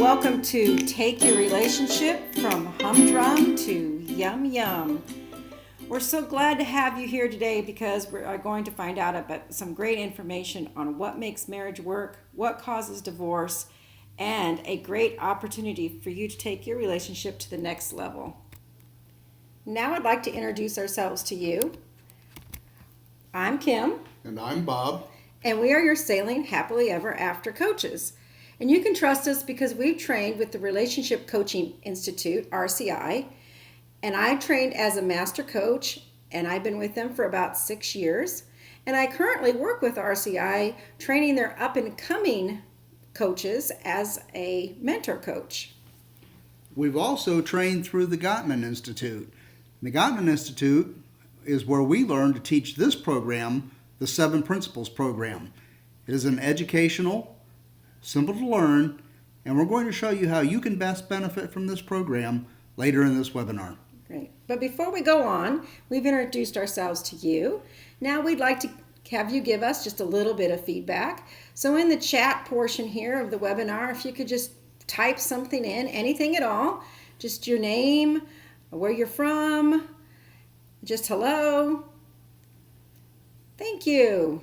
Welcome to Take Your Relationship from Humdrum to Yum Yum. We're so glad to have you here today because we are going to find out about some great information on what makes marriage work, what causes divorce, and a great opportunity for you to take your relationship to the next level. Now I'd like to introduce ourselves to you. I'm Kim. And I'm Bob. And we are your Sailing Happily Ever After coaches. And you can trust us because we've trained with the Relationship Coaching Institute, RCI. And I trained as a master coach, and I've been with them for about 6 years. And I currently work with RCI, training their up-and-coming coaches as a mentor coach. We've also trained through the Gottman Institute. The Gottman Institute is where we learn to teach this program, the 7 Principles program. It is an educational, simple to learn, and we're going to show you how you can best benefit from this program later in this webinar. Great. But before we go on, we've introduced ourselves to you. Now we'd like to have you give us just a little bit of feedback. So in the chat portion here of the webinar, if you could just type something in, anything at all, just your name, where you're from, just hello. Thank you.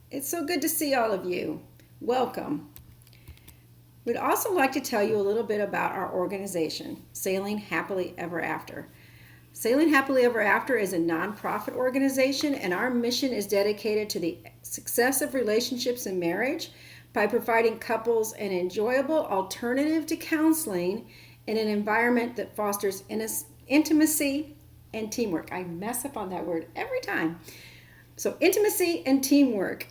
It's so good to see all of you. Welcome. We'd also like to tell you a little bit about our organization, Sailing Happily Ever After. Sailing Happily Ever After is a nonprofit organization, and our mission is dedicated to the success of relationships and marriage by providing couples an enjoyable alternative to counseling in an environment that fosters intimacy and teamwork. I mess up on that word every time. So intimacy and teamwork.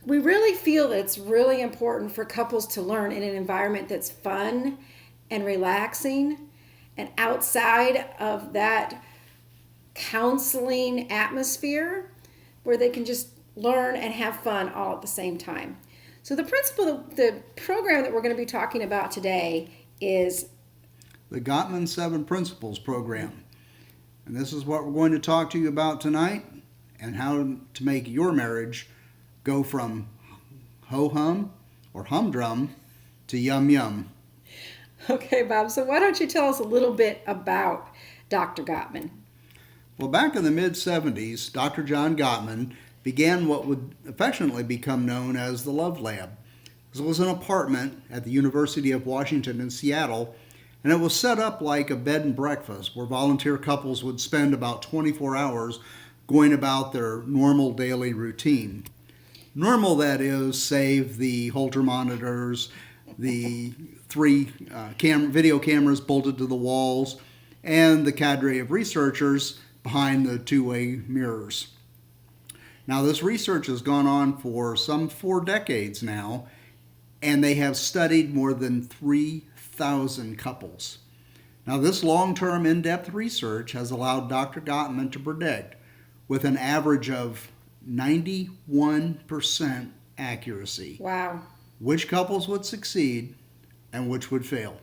We really feel it's really important for couples to learn in an environment that's fun and relaxing and outside of that counseling atmosphere where they can just learn and have fun all at the same time. So the program that we're going to be talking about today is the Gottman 7 Principles program. And this is what we're going to talk to you about tonight and how to make your marriage go from ho-hum or humdrum to yum-yum. Okay, Bob, so why don't you tell us a little bit about Dr. Gottman? Well, back in the mid-70s, Dr. John Gottman began what would affectionately become known as the Love Lab. This was an apartment at the University of Washington in Seattle, and it was set up like a bed and breakfast where volunteer couples would spend about 24 hours going about their normal daily routine. Normal, that is, save the Holter monitors, the 3 video cameras bolted to the walls, and the cadre of researchers behind the 2-way mirrors. Now, this research has gone on for some 4 decades now, and they have studied more than 3,000 couples. Now, this long-term, in-depth research has allowed Dr. Gottman to predict, with an average of 91% accuracy. Wow. Which couples would succeed and which would fail.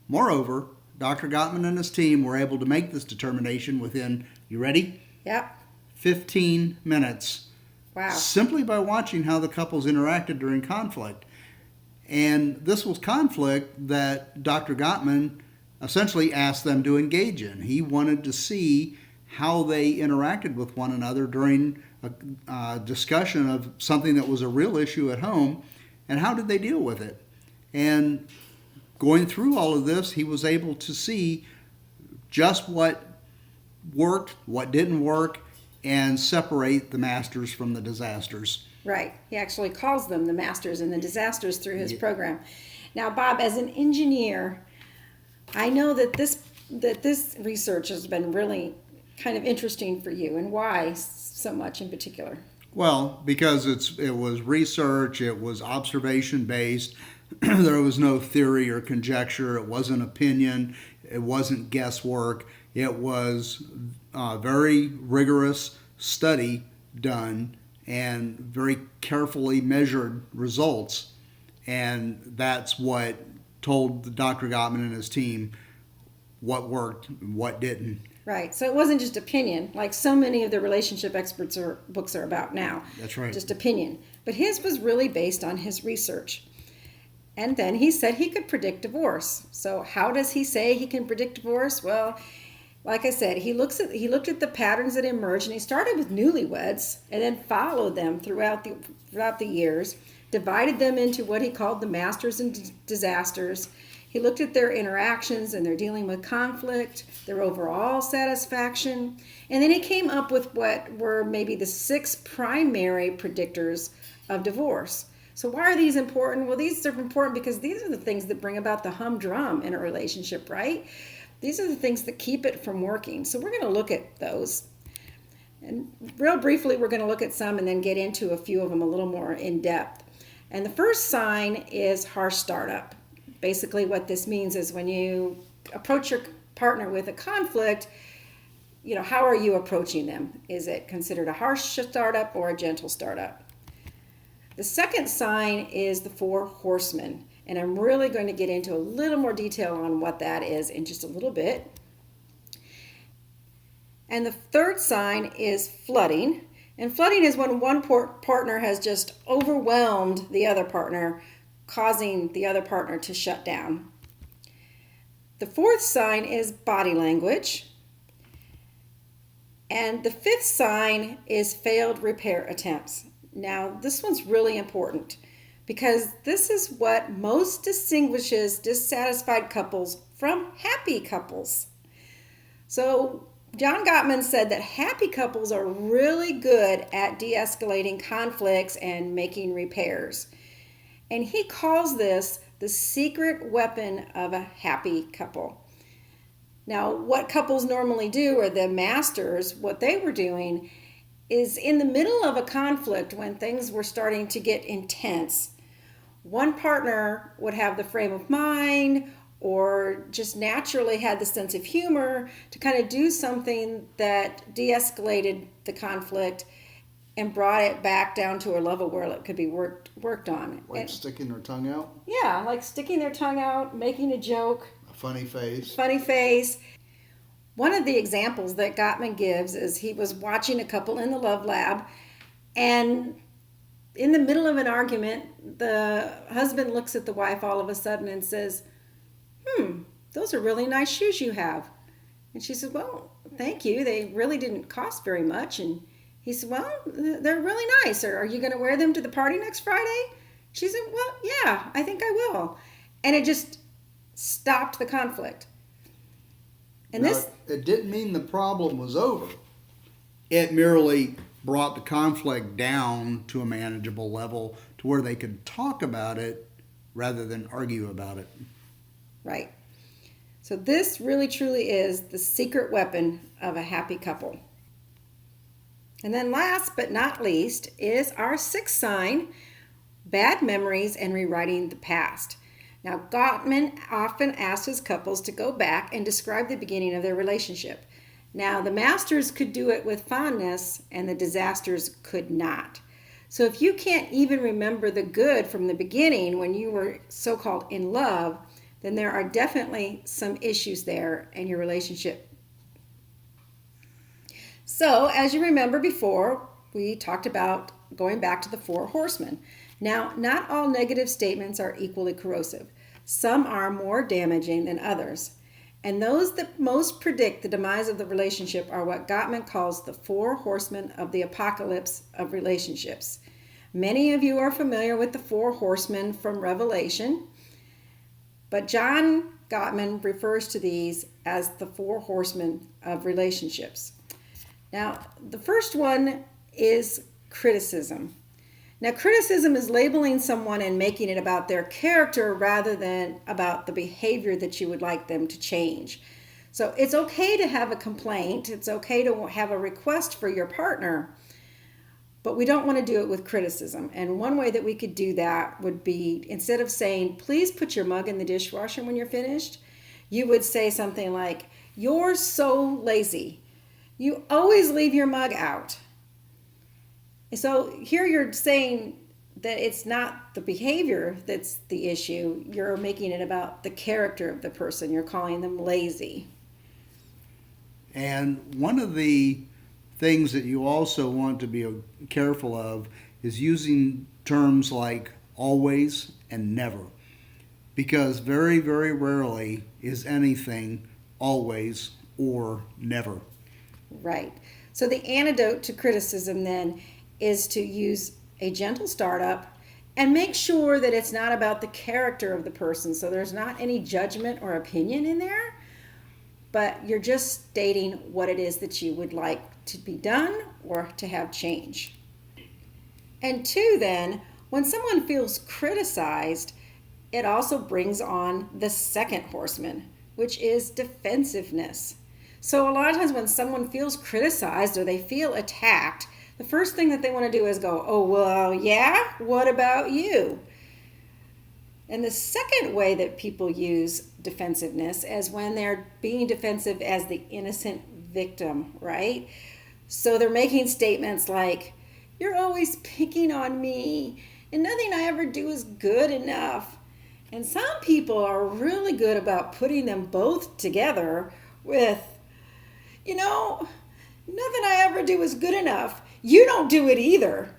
Moreover, Dr. Gottman and his team were able to make this determination within, you ready? Yep. 15 minutes. Wow. Simply by watching how the couples interacted during conflict. And this was conflict that Dr. Gottman essentially asked them to engage in. He wanted to see how they interacted with one another during a discussion of something that was a real issue at home, and how did they deal with it. And going through all of this, he was able to see just what worked, what didn't work, and separate the masters from the disasters. Right. He actually calls them the masters and the disasters through his program. Now, Bob, as an engineer, I know that this research has been really kind of interesting for you, and why so much in particular? Well, because it was research, it was observation-based, there was no theory or conjecture, it wasn't opinion, it wasn't guesswork, it was very rigorous study done and very carefully measured results, and that's what told Dr. Gottman and his team what worked and what didn't. Right. So it wasn't just opinion, like so many of the relationship experts books are about now. That's right. Just opinion. But his was really based on his research. And then he said he could predict divorce. So how does he say he can predict divorce? Well, like I said, he looked at the patterns that emerged, and he started with newlyweds and then followed them throughout the years, divided them into what he called the masters and disasters. He looked at their interactions and their dealing with conflict, their overall satisfaction, and then he came up with what were maybe the 6 primary predictors of divorce. So why are these important? Well, these are important because these are the things that bring about the humdrum in a relationship, right? These are the things that keep it from working. So we're going to look at those. And real briefly, we're going to look at some and then get into a few of them a little more in depth. And the first sign is harsh startup. Basically, what this means is when you approach your partner with a conflict, how are you approaching them? Is it considered a harsh startup or a gentle startup? The second sign is the 4 horsemen. And I'm really going to get into a little more detail on what that is in just a little bit. And the third sign is flooding. And flooding is when one partner has just overwhelmed the other partner, causing the other partner to shut down. The fourth sign is body language. And the fifth sign is failed repair attempts. Now, this one's really important, because this is what most distinguishes dissatisfied couples from happy couples. So John Gottman said that happy couples are really good at de-escalating conflicts and making repairs. And he calls this the secret weapon of a happy couple. Now, what couples normally do, or the masters, what they were doing is in the middle of a conflict when things were starting to get intense, one partner would have the frame of mind or just naturally had the sense of humor to kind of do something that de-escalated the conflict and brought it back down to a level where it could be worked on. Like sticking their tongue out? Yeah, like sticking their tongue out, making a joke. A funny face. Funny face. One of the examples that Gottman gives is he was watching a couple in the Love Lab, and in the middle of an argument, the husband looks at the wife all of a sudden and says, those are really nice shoes you have. And she said, well, thank you. They really didn't cost very much. And he said, well, they're really nice. Are you going to wear them to the party next Friday? She said, well, yeah, I think I will. And it just stopped the conflict. And now, it didn't mean the problem was over. It merely brought the conflict down to a manageable level to where they could talk about it rather than argue about it. Right. So this really truly is the secret weapon of a happy couple. And then last but not least is our 6th sign, bad memories and rewriting the past. Now, Gottman often asks his couples to go back and describe the beginning of their relationship. Now, the masters could do it with fondness and the disasters could not. So if you can't even remember the good from the beginning when you were so-called in love, then there are definitely some issues there in your relationship. So, as you remember before, we talked about going back to the 4 horsemen. Now, not all negative statements are equally corrosive. Some are more damaging than others. And those that most predict the demise of the relationship are what Gottman calls the 4 horsemen of the apocalypse of relationships. Many of you are familiar with the 4 horsemen from Revelation, but John Gottman refers to these as the 4 horsemen of relationships. Now, the first one is criticism. Now, criticism is labeling someone and making it about their character rather than about the behavior that you would like them to change. So it's okay to have a complaint. It's okay to have a request for your partner, but we don't want to do it with criticism. And one way that we could do that would be, instead of saying, please put your mug in the dishwasher when you're finished, you would say something like, you're so lazy. You always leave your mug out. So here you're saying that it's not the behavior that's the issue. You're making it about the character of the person. You're calling them lazy. And one of the things that you also want to be careful of is using terms like always and never. because very, very rarely is anything always or never. Right. So the antidote to criticism then is to use a gentle startup and make sure that it's not about the character of the person. So there's not any judgment or opinion in there, but you're just stating what it is that you would like to be done or to have change. And two, then, when someone feels criticized, it also brings on the second horseman, which is defensiveness. So a lot of times when someone feels criticized or they feel attacked, the first thing that they want to do is go, oh, well, yeah, what about you? And the second way that people use defensiveness is when they're being defensive as the innocent victim, right? So they're making statements like, you're always picking on me, and nothing I ever do is good enough. And some people are really good about putting them both together with, nothing I ever do is good enough. You don't do it either.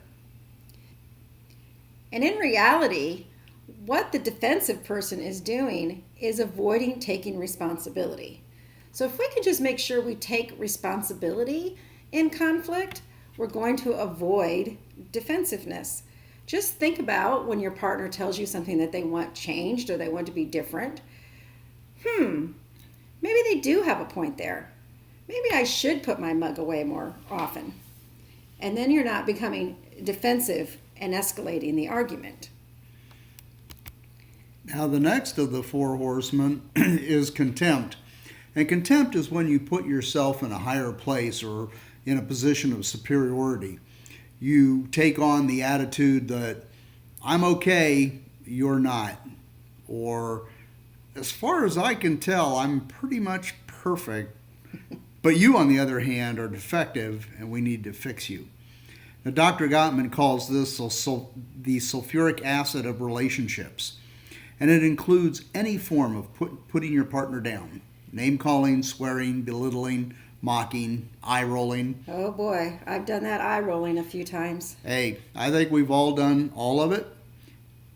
And in reality, what the defensive person is doing is avoiding taking responsibility. So if we can just make sure we take responsibility in conflict, we're going to avoid defensiveness. Just think about when your partner tells you something that they want changed or they want to be different. Maybe they do have a point there. Maybe I should put my mug away more often. And then you're not becoming defensive and escalating the argument. Now, the next of the four horsemen is contempt. And contempt is when you put yourself in a higher place or in a position of superiority. You take on the attitude that I'm okay, you're not. Or as far as I can tell, I'm pretty much perfect. But you, on the other hand, are defective and we need to fix you. Now, Dr. Gottman calls this the sulfuric acid of relationships. And it includes any form of putting your partner down. Name calling, swearing, belittling, mocking, eye rolling. Oh boy, I've done that eye rolling a few times. Hey, I think we've all done all of it.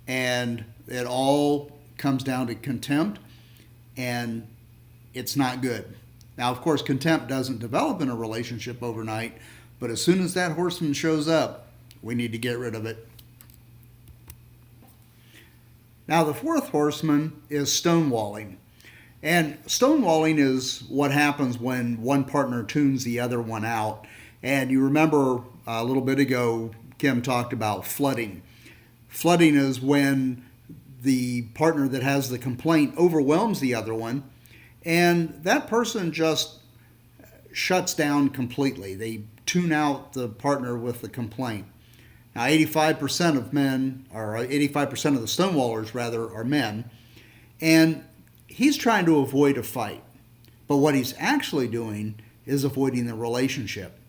And it all comes down to contempt. And it's not good. Now, of course, contempt doesn't develop in a relationship overnight. But as soon as that horseman shows up, we need to get rid of it. Now, the fourth horseman is stonewalling. And stonewalling is what happens when one partner tunes the other one out. And you remember a little bit ago, Kim talked about flooding. Flooding is when the partner that has the complaint overwhelms the other one, and that person just shuts down completely. They tune out the partner with the complaint. Now, 85% of men, or 85% of the stonewallers, rather, are men. And he's trying to avoid a fight. But what he's actually doing is avoiding the relationship.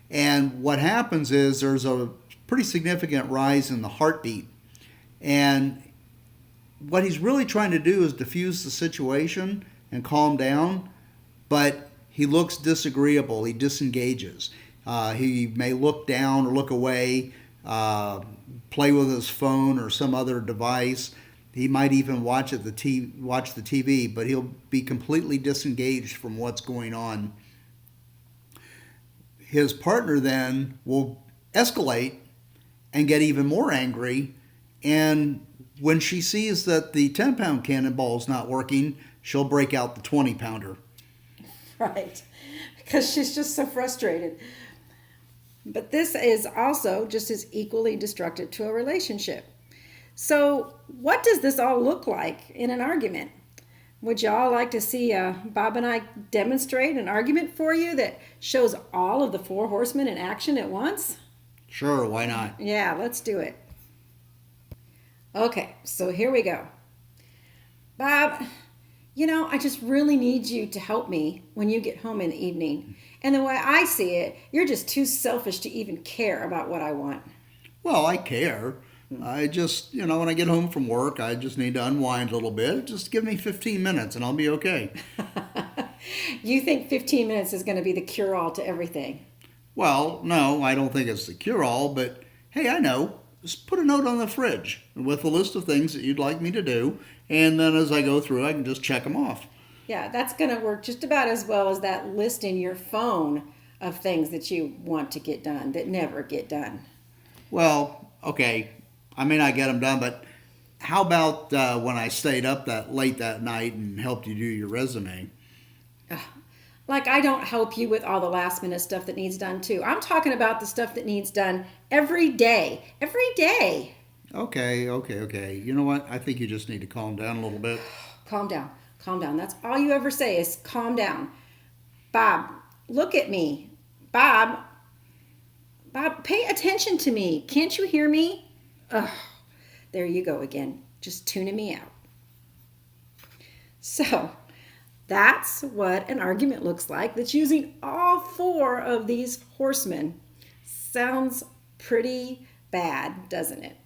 And what happens is there's a pretty significant rise in the heartbeat. And what he's really trying to do is diffuse the situation and calm down. But he looks disagreeable. He disengages. He may look down or look away. Play with his phone or some other device. He might even watch the TV, but he'll be completely disengaged from what's going on. His partner then will escalate and get even more angry, and when she sees that the 10-pound cannonball is not working, she'll break out the 20-pounder. Right, because she's just so frustrated. But this is also just as equally destructive to a relationship. So what does this all look like in an argument? Would y'all like to see Bob and I demonstrate an argument for you that shows all of the four horsemen in action at once? Sure, why not? Yeah, let's do it. Okay, so here we go. Bob, I just really need you to help me when you get home in the evening. And the way I see it, you're just too selfish to even care about what I want. Well, I care. I just, when I get home from work, I just need to unwind a little bit. Just give me 15 minutes and I'll be okay. You think 15 minutes is going to be the cure-all to everything? Well, no, I don't think it's the cure-all, but hey, I know. just put a note on the fridge with a list of things that you'd like me to do. And then as I go through, I can just check them off. Yeah, that's going to work just about as well as that list in your phone of things that you want to get done that never get done. Well, okay, I may not get them done, but how about when I stayed up that late that night and helped you do your resume? Like, I don't help you with all the last minute stuff that needs done too. I'm talking about the stuff that needs done every day. Every day. Okay. You know what? I think you just need to calm down a little bit. Calm down. Calm down. That's all you ever say is calm down. Bob, look at me. Bob, pay attention to me. Can't you hear me? Ugh, there you go again. Just tuning me out. So, that's what an argument looks like that's using all four of these horsemen. Sounds pretty bad, doesn't it?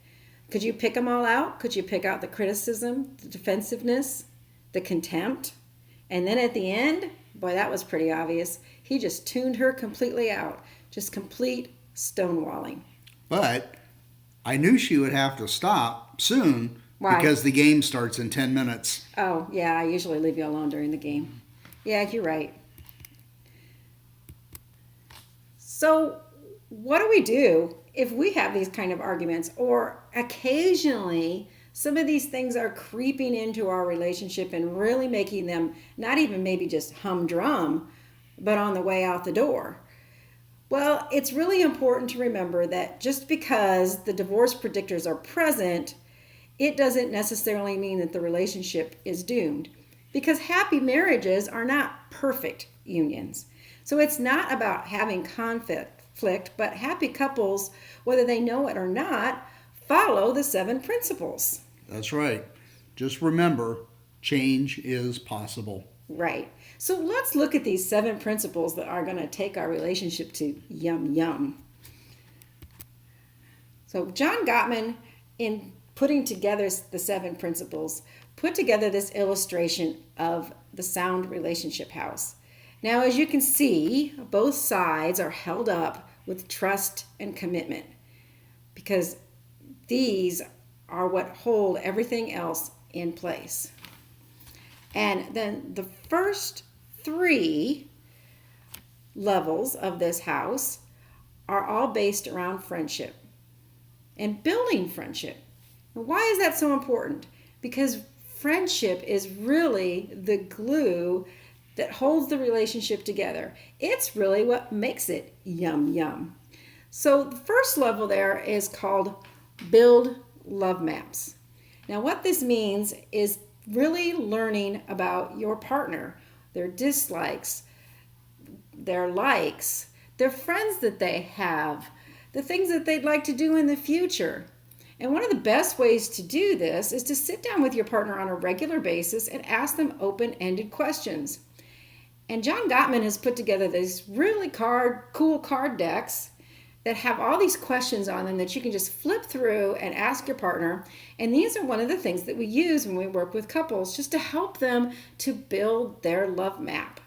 Could you pick them all out? Could you pick out the criticism, the defensiveness, the contempt? And then at the end, boy, that was pretty obvious. He just tuned her completely out. Just complete stonewalling. But I knew she would have to stop soon. Why? Because the game starts in 10 minutes. Oh, yeah, I usually leave you alone during the game. Yeah, you're right. So, what do we do if we have these kind of arguments, or occasionally some of these things are creeping into our relationship and really making them not even maybe just humdrum, but on the way out the door? Well, it's really important to remember that just because the divorce predictors are present, it doesn't necessarily mean that the relationship is doomed, because happy marriages are not perfect unions. So it's not about having conflict, but happy couples, whether they know it or not, follow the 7 principles. That's right. Just remember, change is possible. Right. So let's look at these 7 principles that are going to take our relationship to yum yum. So John Gottman, in putting together the 7 principles, put together this illustration of the sound relationship house. Now, as you can see, both sides are held up with trust and commitment, because these are what hold everything else in place. And then the first 3 levels of this house are all based around friendship and building friendship. Why is that so important? Because friendship is really the glue that holds the relationship together. It's really what makes it yum yum. So the first level there is called build love maps. Now what this means is really learning about your partner, their dislikes, their likes, their friends that they have, the things that they'd like to do in the future. And one of the best ways to do this is to sit down with your partner on a regular basis and ask them open-ended questions. And John Gottman has put together these really cool card decks that have all these questions on them that you can just flip through and ask your partner. And these are one of the things that we use when we work with couples, just to help them to build their love map.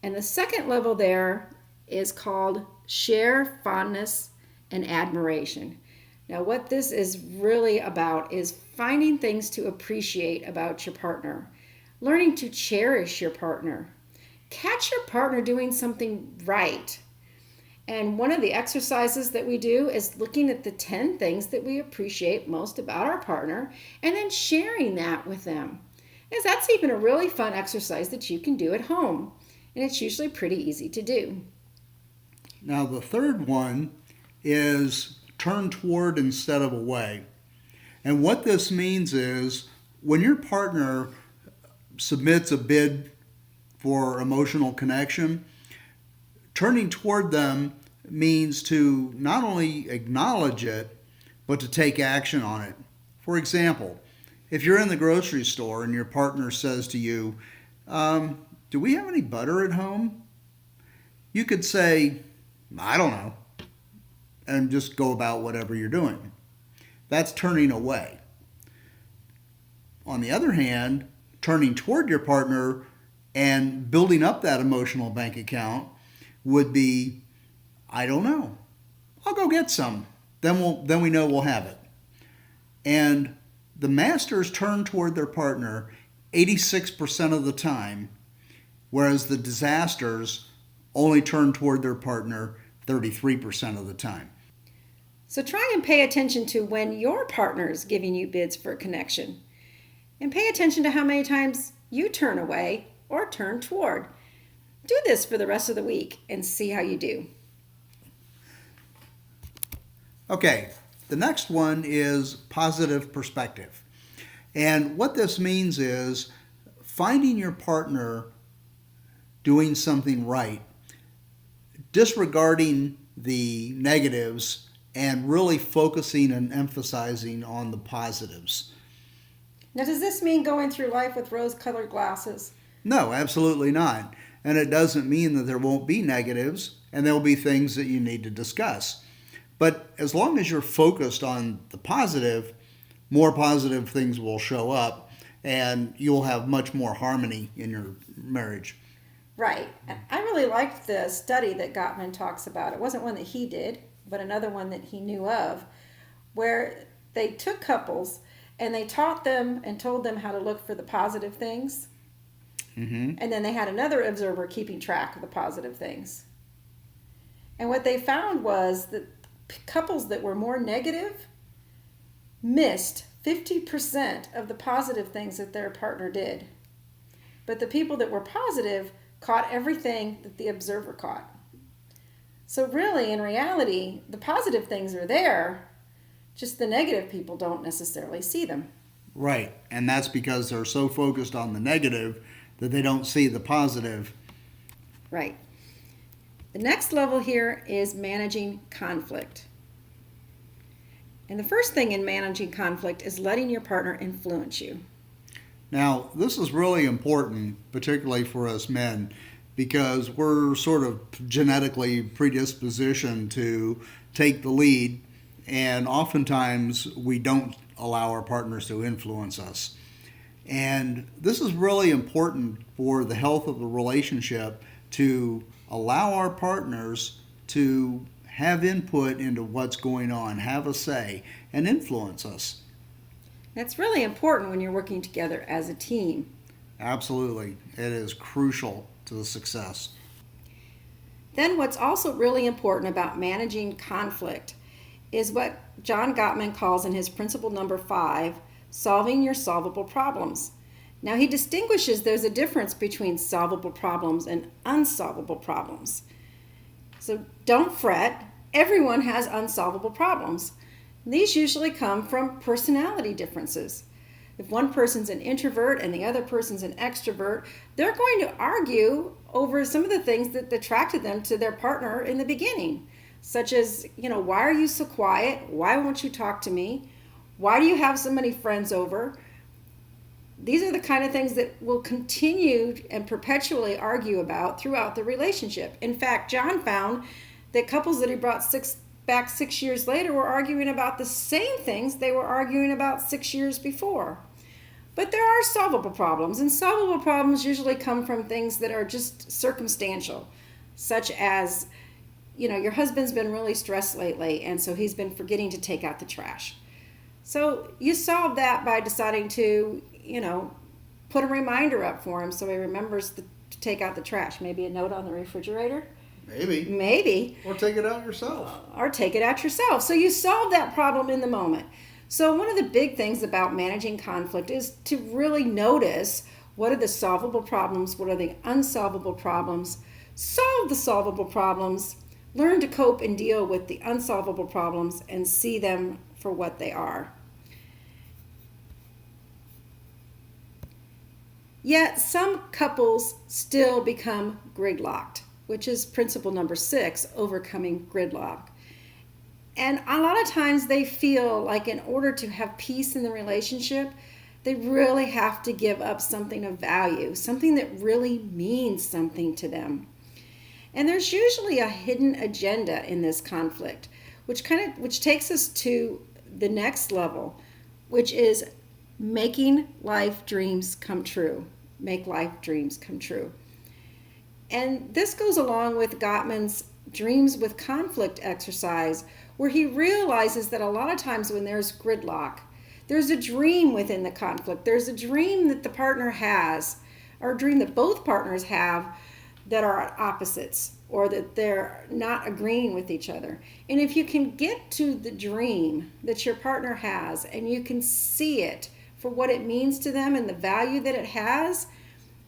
And the second level there is called share fondness and admiration. Now, what this is really about is finding things to appreciate about your partner, learning to cherish your partner, catch your partner doing something right. And one of the exercises that we do is looking at the 10 things that we appreciate most about our partner and then sharing that with them. And that's even a really fun exercise that you can do at home. And it's usually pretty easy to do. Now, the third one is turn toward instead of away. And what this means is when your partner submits a bid for emotional connection, turning toward them means to not only acknowledge it, but to take action on it. For example, if you're in the grocery store and your partner says to you, do we have any butter at home? You could say, I don't know, and just go about whatever you're doing. That's turning away. On the other hand, turning toward your partner and building up that emotional bank account would be, I don't know, I'll go get some. then we know we'll have it. And the masters turn toward their partner 86% of the time, whereas the disasters only turn toward their partner 33% of the time. So try and pay attention to when your partner is giving you bids for a connection. And pay attention to how many times you turn away or turn toward. Do this for the rest of the week and see how you do. Okay, the next one is positive perspective. And what this means is finding your partner doing something right, disregarding the negatives, and really focusing and emphasizing on the positives. Now, does this mean going through life with rose-colored glasses? No, absolutely not. And it doesn't mean that there won't be negatives, and there'll be things that you need to discuss. But as long as you're focused on the positive, more positive things will show up, and you'll have much more harmony in your marriage. Right. And I really liked the study that Gottman talks about. It wasn't one that he did, but another one that he knew of, where they took couples and they taught them and told them how to look for the positive things. Mm-hmm. And then they had another observer keeping track of the positive things. And what they found was that couples that were more negative missed 50% of the positive things that their partner did. But the people that were positive caught everything that the observer caught. So really, in reality, the positive things are there, just the negative people don't necessarily see them. Right, and that's because they're so focused on the negative that they don't see the positive. Right. The next level here is managing conflict. And the first thing in managing conflict is letting your partner influence you. Now, this is really important, particularly for us men, because we're sort of genetically predispositioned to take the lead, and oftentimes we don't allow our partners to influence us. And this is really important for the health of the relationship, to allow our partners to have input into what's going on, have a say, and influence us. That's really important when you're working together as a team. Absolutely. It is crucial to the success. Then what's also really important about managing conflict is what John Gottman calls in his principle number 5, solving your solvable problems. Now he distinguishes there's a difference between solvable problems and unsolvable problems. So don't fret, everyone has unsolvable problems. These usually come from personality differences. If one person's an introvert and the other person's an extrovert, they're going to argue over some of the things that attracted them to their partner in the beginning, such as, why are you so quiet? Why won't you talk to me? Why do you have so many friends over? These are the kind of things that will continue and perpetually argue about throughout the relationship. In fact, John found that couples that he brought back 6 years later were arguing about the same things they were arguing about 6 years before. But there are solvable problems, and solvable problems usually come from things that are just circumstantial, such as, your husband's been really stressed lately, and so he's been forgetting to take out the trash. So you solve that by deciding to, put a reminder up for him so he remembers to take out the trash. Maybe a note on the refrigerator. Maybe. Or take it out yourself. Or take it out yourself. So you solve that problem in the moment. So one of the big things about managing conflict is to really notice what are the solvable problems, what are the unsolvable problems, solve the solvable problems, learn to cope and deal with the unsolvable problems, and see them for what they are. Yet some couples still become gridlocked, which is principle number 6, overcoming gridlock. And a lot of times they feel like in order to have peace in the relationship, they really have to give up something of value, something that really means something to them. And there's usually a hidden agenda in this conflict, which takes us to the next level, which is making life dreams come true. Make life dreams come true. And this goes along with Gottman's Dreams with Conflict exercise, where he realizes that a lot of times when there's gridlock, there's a dream within the conflict. There's a dream that the partner has, or a dream that both partners have, that are at opposites, or that they're not agreeing with each other. And if you can get to the dream that your partner has and you can see it for what it means to them and the value that it has,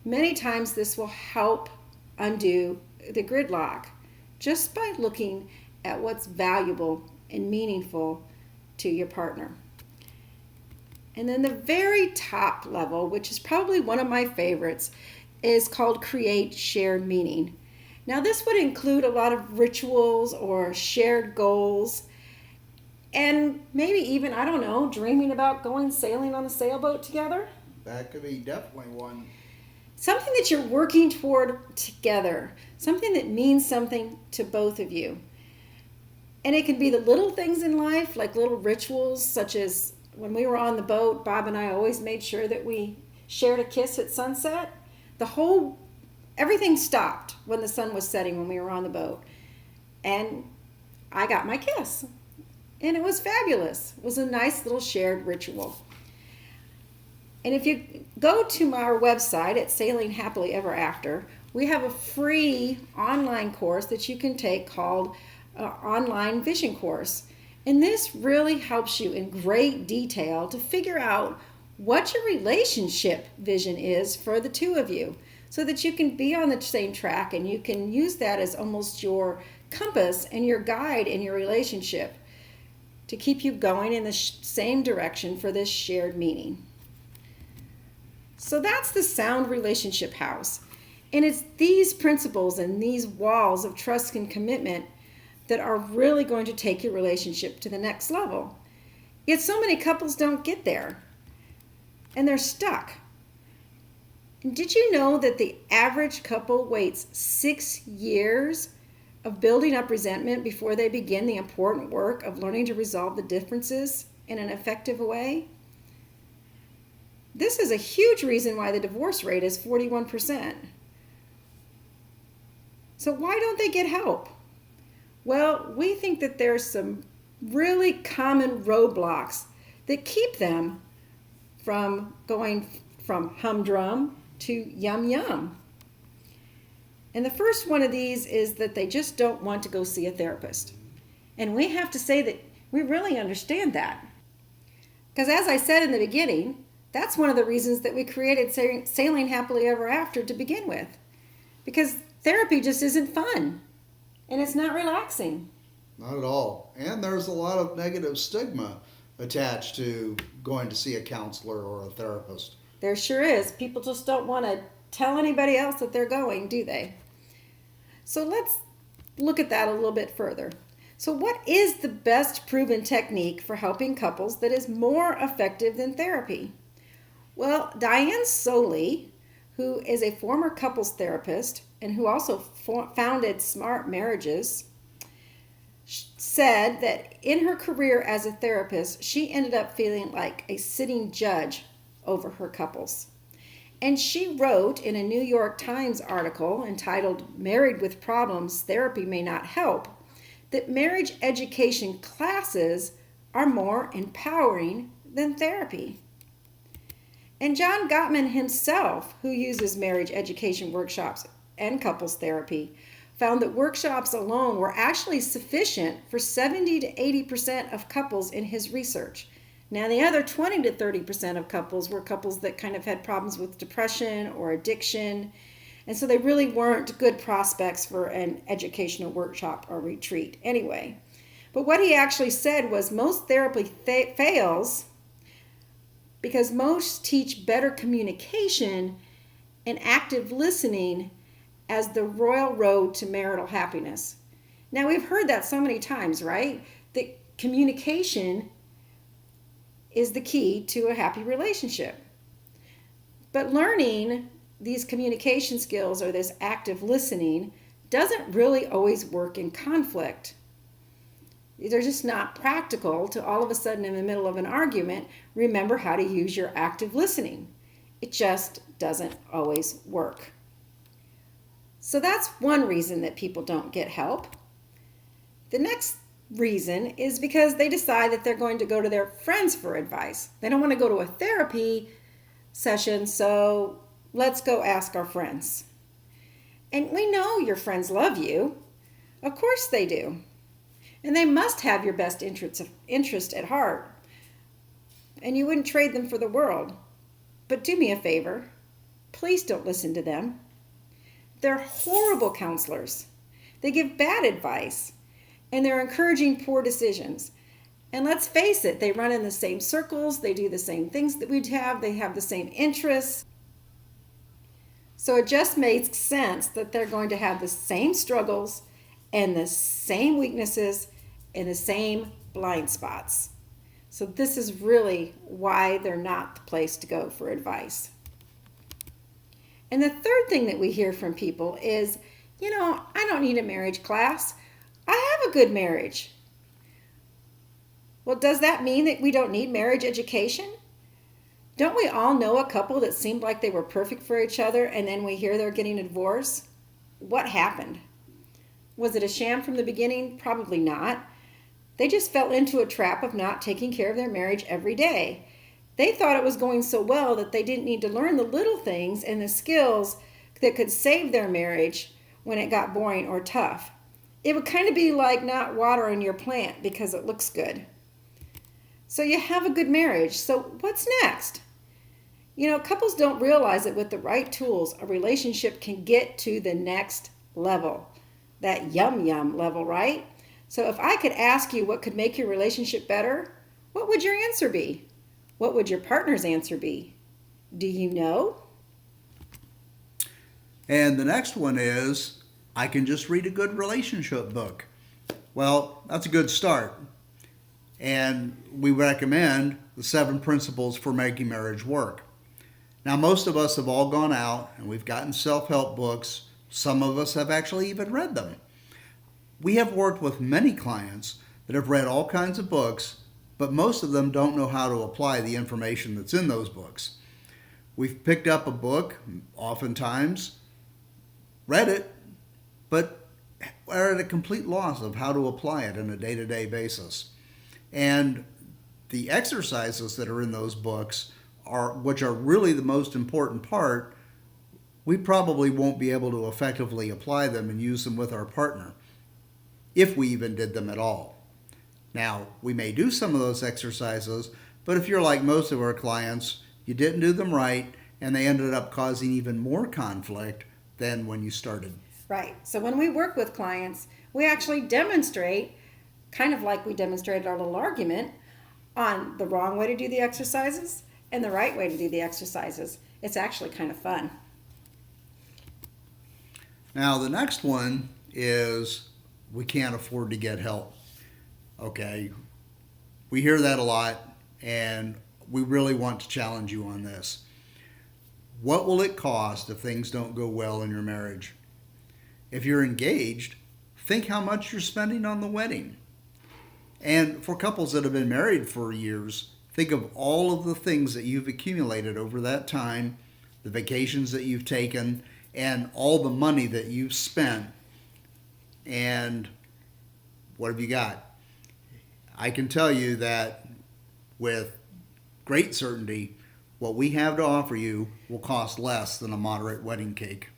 many times this will help undo the gridlock just by looking at what's valuable and meaningful to your partner. And then the very top level, which is probably one of my favorites, is called Create Shared Meaning. Now this would include a lot of rituals or shared goals, and maybe even, I don't know, dreaming about going sailing on a sailboat together. That could be definitely one. Something that you're working toward together, something that means something to both of you. And it can be the little things in life, like little rituals, such as when we were on the boat, Bob and I always made sure that we shared a kiss at sunset. Everything stopped when the sun was setting when we were on the boat. And I got my kiss. And it was fabulous. It was a nice little shared ritual. And if you go to our website at Sailing Happily Ever After, we have a free online course that you can take called Online Vision Course. And this really helps you in great detail to figure out what your relationship vision is for the two of you, so that you can be on the same track and you can use that as almost your compass and your guide in your relationship to keep you going in the same direction for this shared meaning. So that's the Sound Relationship House. And it's these principles and these walls of trust and commitment that are really going to take your relationship to the next level. Yet so many couples don't get there, and they're stuck. And did you know that the average couple waits 6 years of building up resentment before they begin the important work of learning to resolve the differences in an effective way? This is a huge reason why the divorce rate is 41%. So why don't they get help? Well, we think that there's some really common roadblocks that keep them from going from humdrum to yum yum. And the first one of these is that they just don't want to go see a therapist. And we have to say that we really understand that. Because as I said in the beginning, that's one of the reasons that we created Sailing Happily Ever After to begin with. Because therapy just isn't fun. And it's not relaxing. Not at all. And there's a lot of negative stigma attached to going to see a counselor or a therapist. There sure is. People just don't want to tell anybody else that they're going, do they? So let's look at that a little bit further. So what is the best proven technique for helping couples that is more effective than therapy? Well, Diane Soley, who is a former couples therapist and who also founded Smart Marriages, said that in her career as a therapist, she ended up feeling like a sitting judge over her couples. And she wrote in a New York Times article entitled "Married with Problems, Therapy May Not Help," that marriage education classes are more empowering than therapy. And John Gottman himself, who uses marriage education workshops and couples therapy, found that workshops alone were actually sufficient for 70 to 80% of couples in his research. Now, the other 20 to 30% of couples were couples that kind of had problems with depression or addiction, and so they really weren't good prospects for an educational workshop or retreat anyway. But what he actually said was most therapy fails because most teach better communication and active listening as the royal road to marital happiness. Now, we've heard that so many times, right? That communication is the key to a happy relationship. But learning these communication skills or this active listening doesn't really always work in conflict. They're just not practical to all of a sudden in the middle of an argument remember how to use your active listening. It just doesn't always work. So that's one reason that people don't get help. The next reason is because they decide that they're going to go to their friends for advice. They don't want to go to a therapy session, so let's go ask our friends. And we know your friends love you. Of course they do. And they must have your best interest at heart. And you wouldn't trade them for the world. But do me a favor. Please don't listen to them. They're horrible counselors. They give bad advice. And they're encouraging poor decisions. And let's face it, they run in the same circles. They do the same things that we'd have. They have the same interests. So it just makes sense that they're going to have the same struggles and the same weaknesses and the same blind spots. So this is really why they're not the place to go for advice. And the third thing that we hear from people is, I don't need a marriage class. I have a good marriage. Well, does that mean that we don't need marriage education? Don't we all know a couple that seemed like they were perfect for each other and then we hear they're getting a divorce? What happened? Was it a sham from the beginning? Probably not. They just fell into a trap of not taking care of their marriage every day. They thought it was going so well that they didn't need to learn the little things and the skills that could save their marriage when it got boring or tough. It would kind of be like not watering your plant because it looks good. So you have a good marriage. So what's next? Couples don't realize that with the right tools, a relationship can get to the next level. That yum level, right? So if I could ask you what could make your relationship better, what would your answer be? What would your partner's answer be? Do you know? And the next one is, I can just read a good relationship book. Well, that's a good start. And we recommend the 7 principles for making marriage work. Now, most of us have all gone out and we've gotten self-help books. Some of us have actually even read them. We have worked with many clients that have read all kinds of books, but most of them don't know how to apply the information that's in those books. We've picked up a book, oftentimes, read it, but are at a complete loss of how to apply it on a day-to-day basis. And the exercises that are in those books, which are really the most important part, we probably won't be able to effectively apply them and use them with our partner, if we even did them at all. Now, we may do some of those exercises, but if you're like most of our clients, you didn't do them right, and they ended up causing even more conflict than when you started. Right. So when we work with clients, we actually demonstrate, kind of like we demonstrated our little argument, on the wrong way to do the exercises and the right way to do the exercises. It's actually kind of fun. Now, the next one is, we can't afford to get help. Okay, we hear that a lot, and we really want to challenge you on this. What will it cost if things don't go well in your marriage? If you're engaged, think how much you're spending on the wedding. And for couples that have been married for years, think of all of the things that you've accumulated over that time, the vacations that you've taken, and all the money that you've spent. And what have you got? I can tell you that with great certainty, what we have to offer you will cost less than a moderate wedding cake.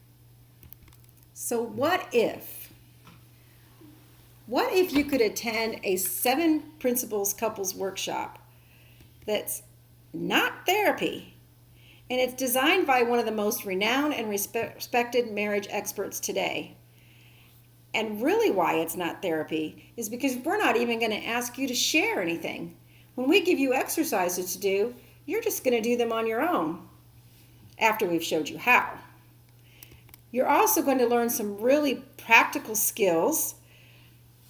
So what if you could attend a 7 principles couples workshop that's not therapy, and it's designed by one of the most renowned and respected marriage experts today? And really why it's not therapy is because we're not even going to ask you to share anything. When we give you exercises to do, you're just going to do them on your own after we've showed you how. You're also going to learn some really practical skills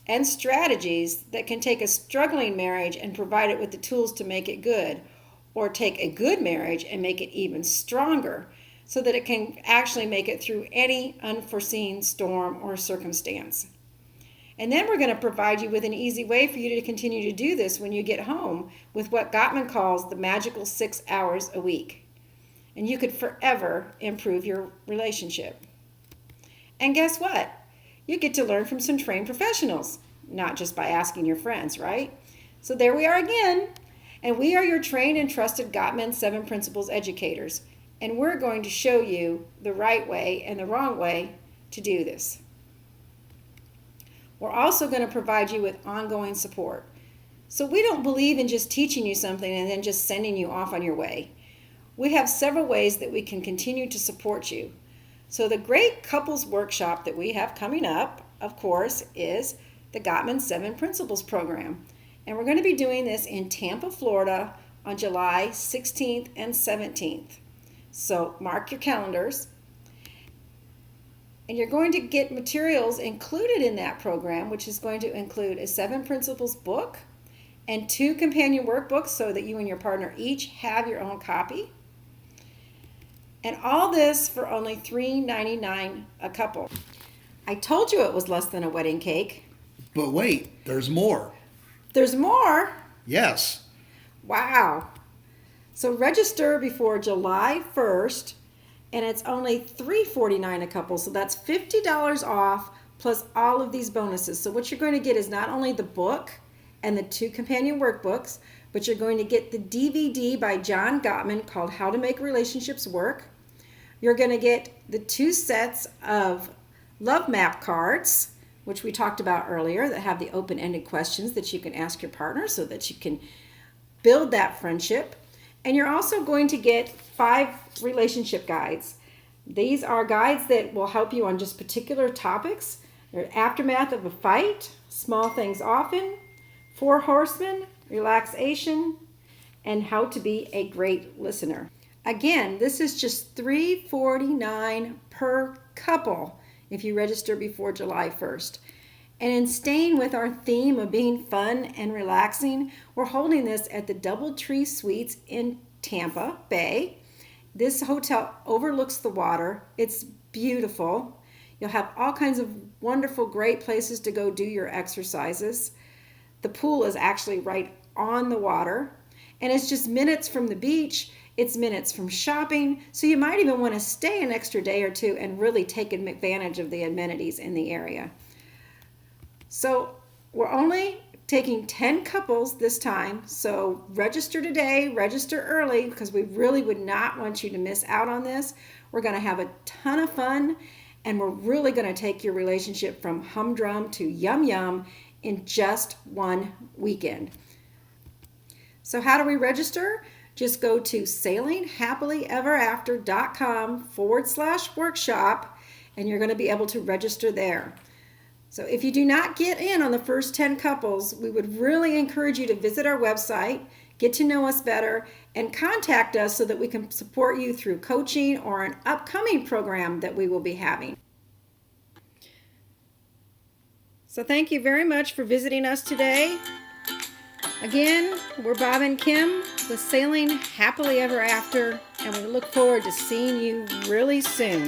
and strategies that can take a struggling marriage and provide it with the tools to make it good, or take a good marriage and make it even stronger so that it can actually make it through any unforeseen storm or circumstance. And then we're going to provide you with an easy way for you to continue to do this when you get home with what Gottman calls the magical 6 hours a week. And you could forever improve your relationship. And guess what? You get to learn from some trained professionals. not just by asking your friends, right? So there we are again. And we are your trained and trusted Gottman 7 Principles educators. And we're going to show you the right way and the wrong way to do this. We're also going to provide you with ongoing support. So we don't believe in just teaching you something and then just sending you off on your way. We have several ways that we can continue to support you. So the great couples workshop that we have coming up, of course, is the Gottman 7 Principles program. And we're going to be doing this in Tampa, Florida on July 16th and 17th. So mark your calendars. And you're going to get materials included in that program, which is going to include a 7 Principles book and 2 companion workbooks so that you and your partner each have your own copy. And all this for only $3.99 a couple. I told you it was less than a wedding cake. But wait, there's more. There's more? Yes. Wow. So register before July 1st, and it's only $3.49 a couple, so that's $50 off plus all of these bonuses. So what you're going to get is not only the book and the 2 companion workbooks, but you're going to get the DVD by John Gottman called How to Make Relationships Work. You're going to get the 2 sets of love map cards, which we talked about earlier, that have the open-ended questions that you can ask your partner so that you can build that friendship. And you're also going to get 5 relationship guides. These are guides that will help you on just particular topics. There's aftermath of a fight, small things often, 4 horsemen, relaxation, and how to be a great listener. Again, this is just $3.49 per couple if you register before July 1st. And in staying with our theme of being fun and relaxing, we're holding this at the DoubleTree Suites in Tampa Bay. This hotel overlooks the water. It's beautiful. You'll have all kinds of wonderful, great places to go do your exercises. The pool is actually right on the water, and it's just minutes from the beach. It's minutes from shopping, so you might even want to stay an extra day or 2 and really take advantage of the amenities in the area. So we're only taking 10 couples this time, so register today, register early, because we really would not want you to miss out on this. We're going to have a ton of fun, and we're really going to take your relationship from humdrum to yum yum in just one weekend. So how do we register? Just go to sailinghappilyeverafter.com/workshop, and you're going to be able to register there. So if you do not get in on the first 10 couples, we would really encourage you to visit our website, get to know us better, and contact us so that we can support you through coaching or an upcoming program that we will be having. So thank you very much for visiting us today. Again, we're Bob and Kim with Sailing Happily Ever After, and we look forward to seeing you really soon.